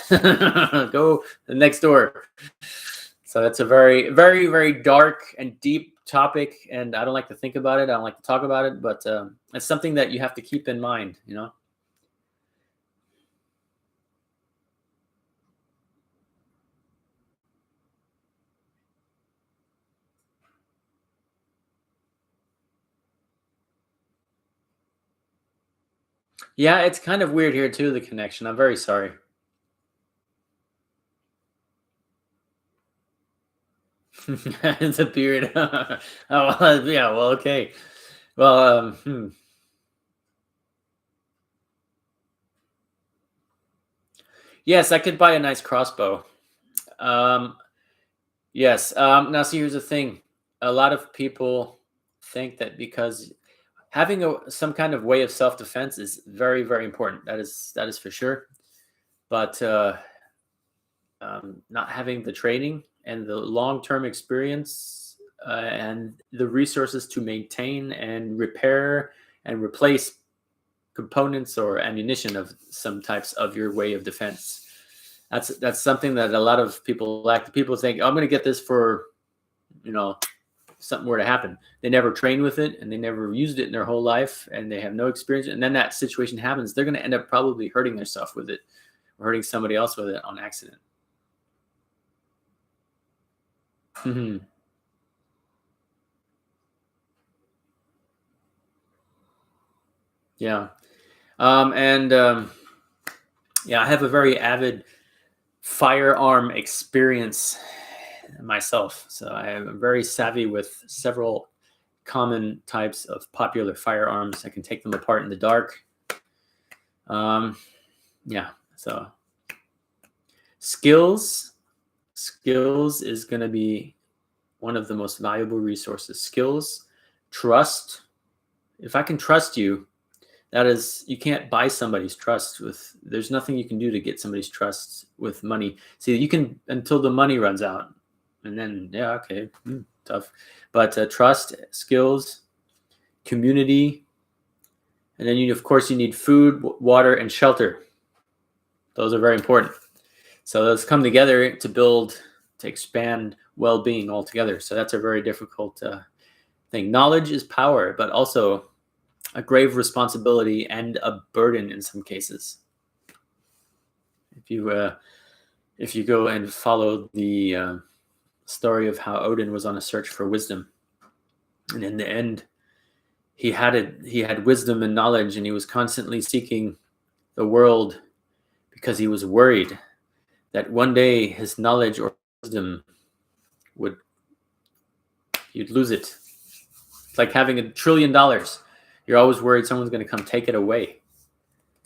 Go the next door. So that's a very, very, very dark and deep topic, and I don't like to think about it. I don't like to talk about it, but it's something that you have to keep in mind, Yeah, it's kind of weird here too, the connection. I'm very sorry. It's a period. Oh, well, yeah, well, okay. Well, Yes, I could buy a nice crossbow. Yes. Now, see, here's the thing. A lot of people think that because having some kind of way of self-defense is very, very important. That is for sure. But not having the training and the long-term experience and the resources to maintain and repair and replace components or ammunition of some types of your way of defense. That's something that a lot of people lack. People think, oh, I'm going to get this for, something were to happen. They never trained with it and they never used it in their whole life and they have no experience. And then that situation happens. They're going to end up probably hurting themselves with it or hurting somebody else with it on accident. Mm-hmm. Yeah. Yeah, I have a very avid firearm experience myself. So I am very savvy with several common types of popular firearms. I can take them apart in the dark. Yeah, so skills is going to be one of the most valuable resources. Skills, trust. If I can trust you, that is, you can't buy somebody's trust with, there's nothing you can do to get somebody's trust with money. See, you can until the money runs out. And then, yeah, okay, tough. But trust, skills, community, and then of course you need food, water, and shelter. Those are very important. So those come together to expand well-being altogether. So that's a very difficult thing. Knowledge is power, but also a grave responsibility and a burden in some cases. If you go and follow the story of how Odin was on a search for wisdom, and in the end, he had wisdom and knowledge, and he was constantly seeking the world because he was worried that one day his knowledge or wisdom you'd lose it. It's like having $1 trillion. You're always worried someone's going to come take it away,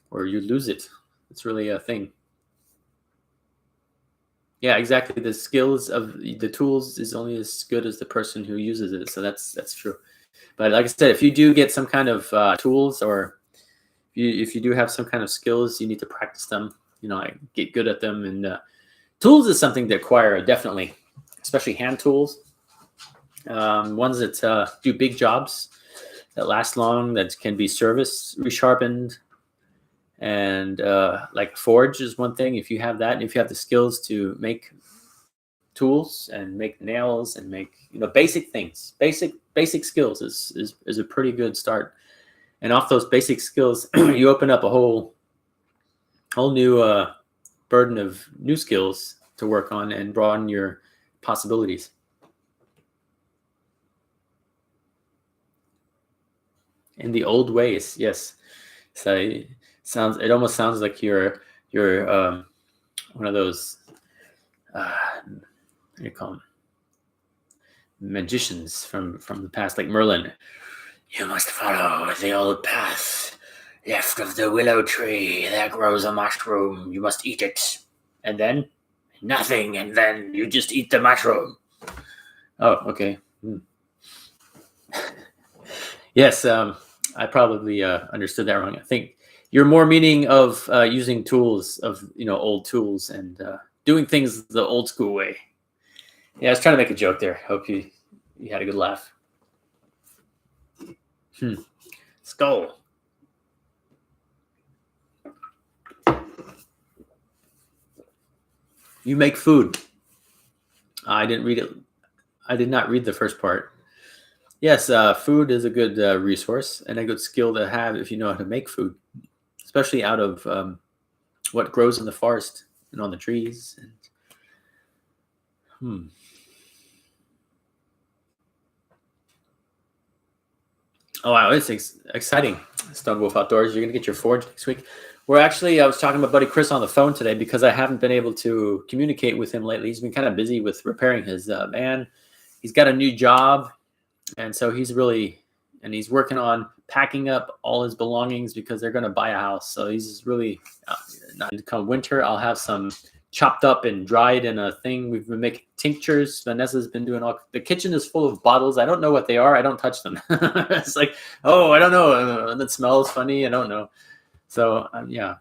or you lose it. It's really a thing. Yeah, exactly. The skills of the tools is only as good as the person who uses it. So that's true. But like I said, if you do get some kind of tools, or if you do have some kind of skills, you need to practice them. Get good at them. And tools is something to acquire, definitely, especially hand tools. Ones that do big jobs, that last long, that can be serviced, resharpened. And like forge is one thing. If you have that, and if you have the skills to make tools and make nails and make basic things, basic skills is a pretty good start. And off those basic skills, you open up a whole new burden of new skills to work on and broaden your possibilities. In the old ways, yes. So it almost sounds like you're one of those what do you call them, magicians from the past, like Merlin. You must follow the old path. Left of the willow tree, there grows a mushroom. You must eat it. And then nothing, and then you just eat the mushroom. Oh, okay. Yes, I probably understood that wrong. I think you're more meaning of using tools, of old tools, and doing things the old school way. Yeah, I was trying to make a joke there. Hope you had a good laugh. Skull. You make food. I didn't read it. I did not read the first part. Yes, food is a good resource and a good skill to have if you know how to make food, especially out of what grows in the forest and on the trees. Oh, wow, it's exciting. Stone Wolf Outdoors. You're going to get your forge next week. I was talking to my buddy Chris on the phone today because I haven't been able to communicate with him lately. He's been kind of busy with repairing his van. He's got a new job. And so he's working on packing up all his belongings because they're going to buy a house. So he's really, not come winter, I'll have some chopped up and dried in a thing. We've been making tinctures. Vanessa's been doing all. The kitchen is full of bottles. I don't know what they are. I don't touch them. It's like, oh, I don't know. And it smells funny. I don't know. So yeah.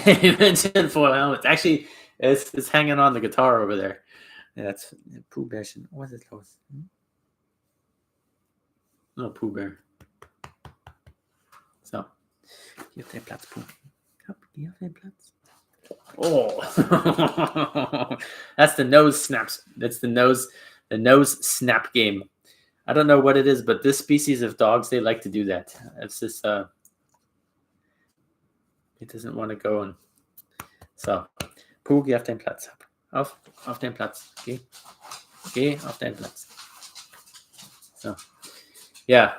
You mentioned foil helmets. Actually, it's hanging on the guitar over there. Yeah, that's Pooh Bear. What is it called? No, Pooh Bear. So, hier auf den Platz, Pooh. Hier auf den Platz. Oh, that's the nose snaps. That's the nose snap game. I don't know what it is, but this species of dogs, they like to do that. It's just it doesn't want to go on. So, Pooh, geh auf den Platz. Auf den Platz. Geh auf den Platz. So, yeah.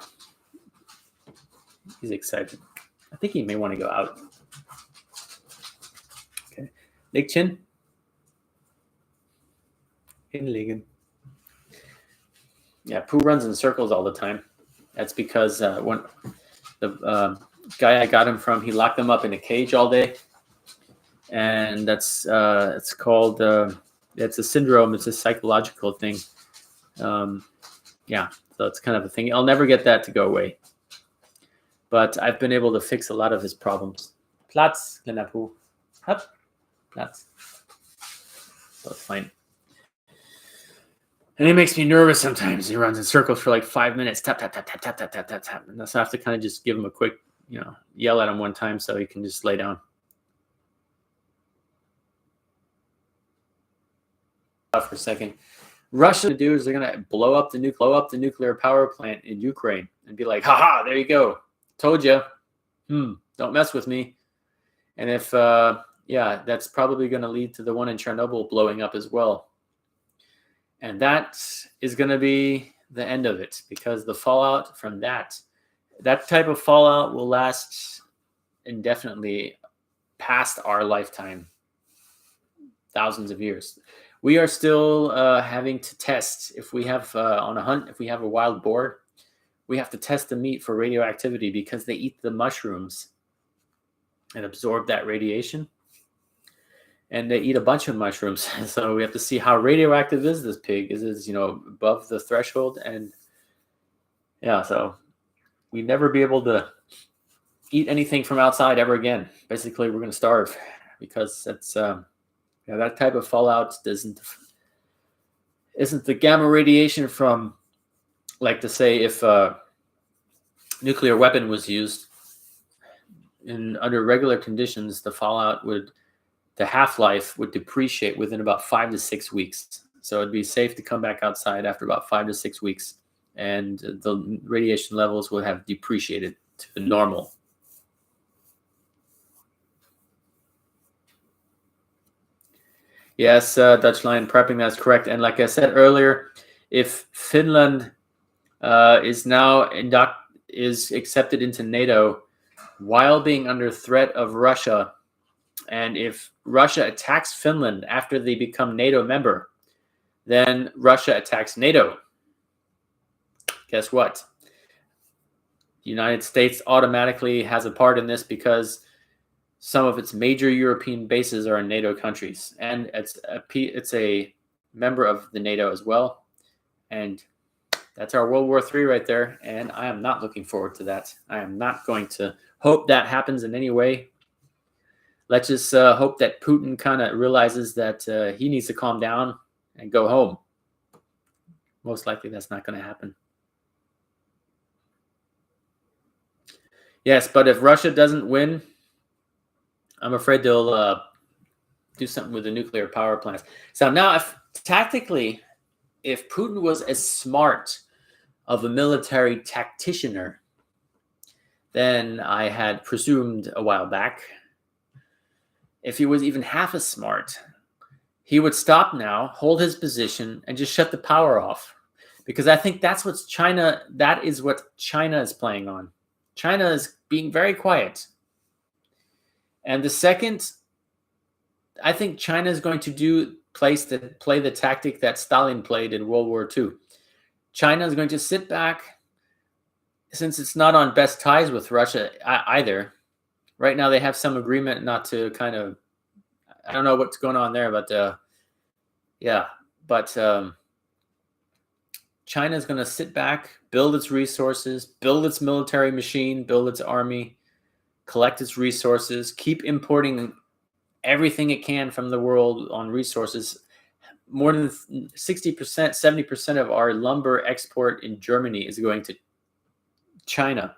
He's excited. I think he may want to go out. Okay. Leg chin. Hinlegen. Yeah, Pooh runs in circles all the time. That's because when the guy I got him from, he locked him up in a cage all day. And that's it's called it's a syndrome. It's a psychological thing. Yeah, so it's kind of a thing. I'll never get that to go away. But I've been able to fix a lot of his problems. Platz, kleiner Pooh. Hopp, Platz. So it's fine. And it makes me nervous sometimes. He runs in circles for like 5 minutes. Tap, tap, tap, tap, tap, tap, tap, tap, tap. And so I have to kind of just give him a quick, yell at him one time so he can just lay down. For a second. Russia to do is they're going to blow up the nuclear power plant in Ukraine and be like, haha, there you go. Told you. Don't mess with me. And if, that's probably going to lead to the one in Chernobyl blowing up as well. And that is going to be the end of it because the fallout from that type of fallout will last indefinitely past our lifetime, thousands of years. We are still having to test if we have on a hunt, if we have a wild boar, we have to test the meat for radioactivity because they eat the mushrooms and absorb that radiation. And they eat a bunch of mushrooms. So we have to see how radioactive is this pig. Is it, above the threshold? And yeah, so we'd never be able to eat anything from outside ever again. Basically, we're going to starve because that's that type of fallout isn't the gamma radiation from, like to say, if a nuclear weapon was used under regular conditions, the half-life would depreciate within about 5 to 6 weeks. So it'd be safe to come back outside after about 5 to 6 weeks, and the radiation levels would have depreciated to normal. Yes, Dutch Lion prepping, that's correct. And like I said earlier, if Finland is accepted into NATO while being under threat of Russia, and if Russia attacks Finland after they become NATO member, then Russia attacks NATO. Guess what? The United States automatically has a part in this because some of its major European bases are in NATO countries, and it's a member of the NATO as well. And that's our World War III right there, and I am not looking forward to that. I am not going to hope that happens in any way. Let's just hope that Putin kind of realizes that he needs to calm down and go home. Most likely that's not going to happen. Yes, but if Russia doesn't win, I'm afraid they'll do something with the nuclear power plants. So now, if Putin was as smart of a military tacticianer than I had presumed a while back, if he was even half as smart, he would stop now, hold his position, and just shut the power off. Because I think that is what China is playing on. China is being very quiet. And the second, I think China is going to play the tactic that Stalin played in World War II. China is going to sit back, since it's not on best ties with Russia either. right now they have some agreement not to kind of, I don't know what's going on there, but yeah, but China is going to sit back, build its resources, build its military machine, build its army, collect its resources, keep importing everything it can from the world on resources. More than 60%, 70% of our lumber export in Germany is going to China.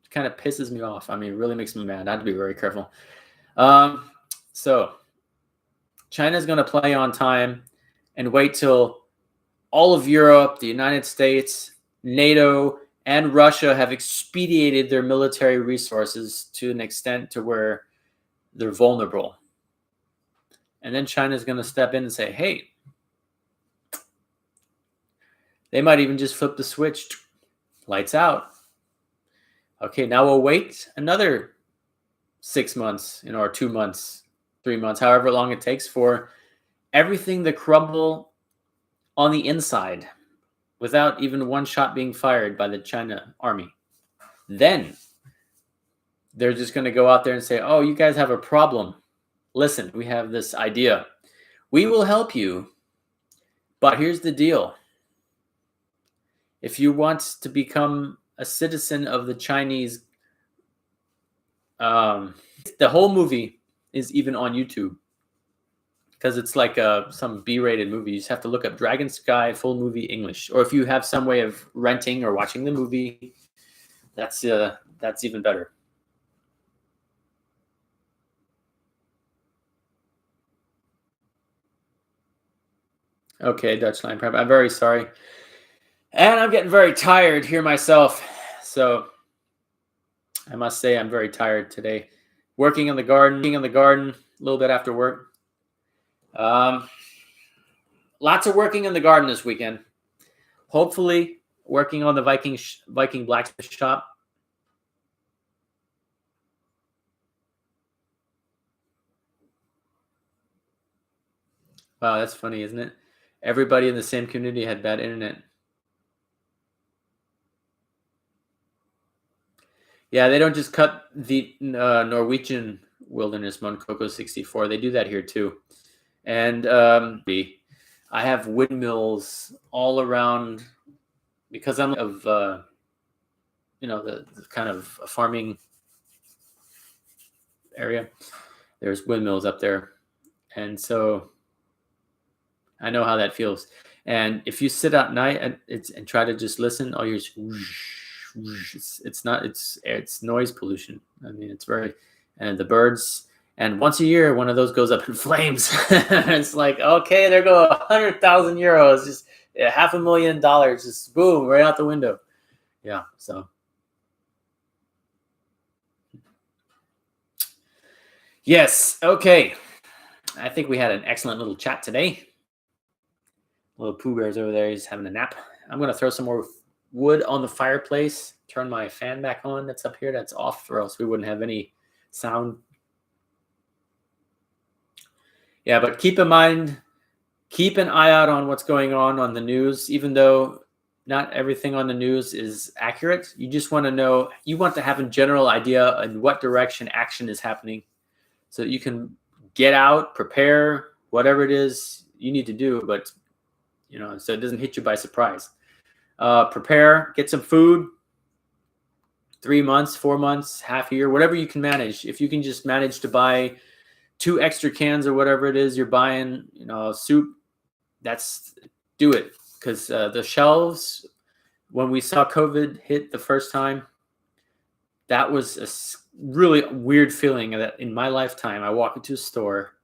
It kind of pisses me off. I mean, it really makes me mad. I have to be very careful. So China is going to play on time and wait till all of Europe, the United States, NATO, and Russia have expedited their military resources to an extent to where they're vulnerable. And then China's going to step in and say, hey, they might even just flip the switch, lights out. Okay, now we'll wait another 6 months, or 2 months, 3 months, however long it takes for everything to crumble on the inside without even one shot being fired by the China army. Then they're just going to go out there and say, oh, you guys have a problem. Listen, we have this idea. We will help you, but here's the deal. If you want to become a citizen of the Chinese, the whole movie is even on YouTube because it's like some B-rated movie. You just have to look up Dragon Sky full movie English, or if you have some way of renting or watching the movie, that's even better. Okay, Dutch Line Prep. I'm very sorry. And I'm getting very tired here myself. So I must say I'm very tired today. Working in the garden, a little bit after work. Lots of working in the garden this weekend. Hopefully working on the Viking blacksmith shop. Wow, that's funny, isn't it? Everybody in the same community had bad internet. Yeah, they don't just cut the Norwegian wilderness Monkoko 64. They do that here too. And I have windmills all around because I'm of the kind of a farming area. There's windmills up there, and so I know how that feels. And if you sit at night and try to just listen, all you're it's noise pollution. I mean, it's very, and the birds. And once a year, one of those goes up in flames. It's like, okay, there go 100,000 euros, just $500,000, just boom, right out the window. Yeah, so. Yes, okay. I think we had an excellent little chat today. Little Pooh Bear's over there. He's having a nap. I'm going to throw some more wood on the fireplace, turn my fan back on that's up here. That's off, or else we wouldn't have any sound. Yeah, but keep in mind, keep an eye out on what's going on the news, even though not everything on the news is accurate. You just want to know, you want to have a general idea in what direction action is happening so that you can get out, prepare, whatever it is you need to do, but so it doesn't hit you by surprise. Prepare, get some food, 3 months, 4 months, half a year, whatever you can manage. If you can just manage to buy 2 extra cans or whatever it is you're buying, soup, do it. Because the shelves, when we saw COVID hit the first time, that was a really weird feeling that in my lifetime, I walk into a store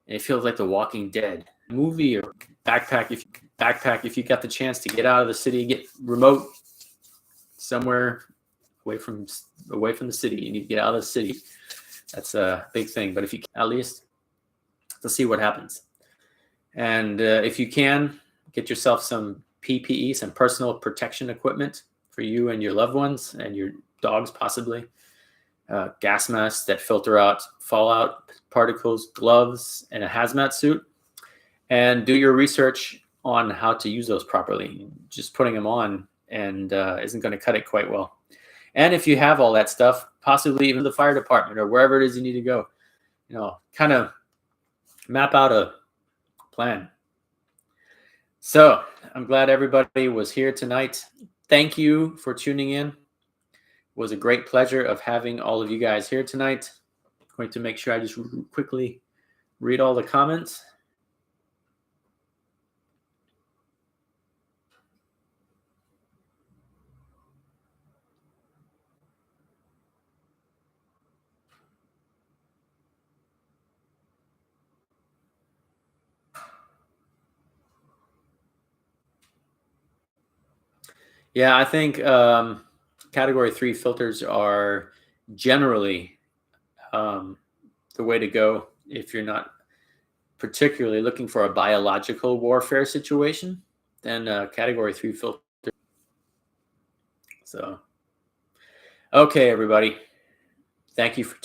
and it feels like The Walking Dead movie or backpack. If you got the chance to get out of the city, get remote somewhere away from the city, you need to get out of the city. That's a big thing. But if you can, at least to see what happens. And if you can, get yourself some PPE, some personal protection equipment for you and your loved ones and your dogs possibly. Gas masks that filter out fallout particles, gloves, and a hazmat suit. And do your research on how to use those properly. Just putting them on and isn't going to cut it quite well. And if you have all that stuff, possibly even the fire department or wherever it is you need to go. Kind of map out a plan. So I'm glad everybody was here tonight. Thank you for tuning in. It was a great pleasure of having all of you guys here tonight. I'm going to make sure I just quickly read all the comments. Yeah, I think category 3 filters are generally the way to go if you're not particularly looking for a biological warfare situation. Then category 3 filter. So, okay, everybody. Thank you for tuning in.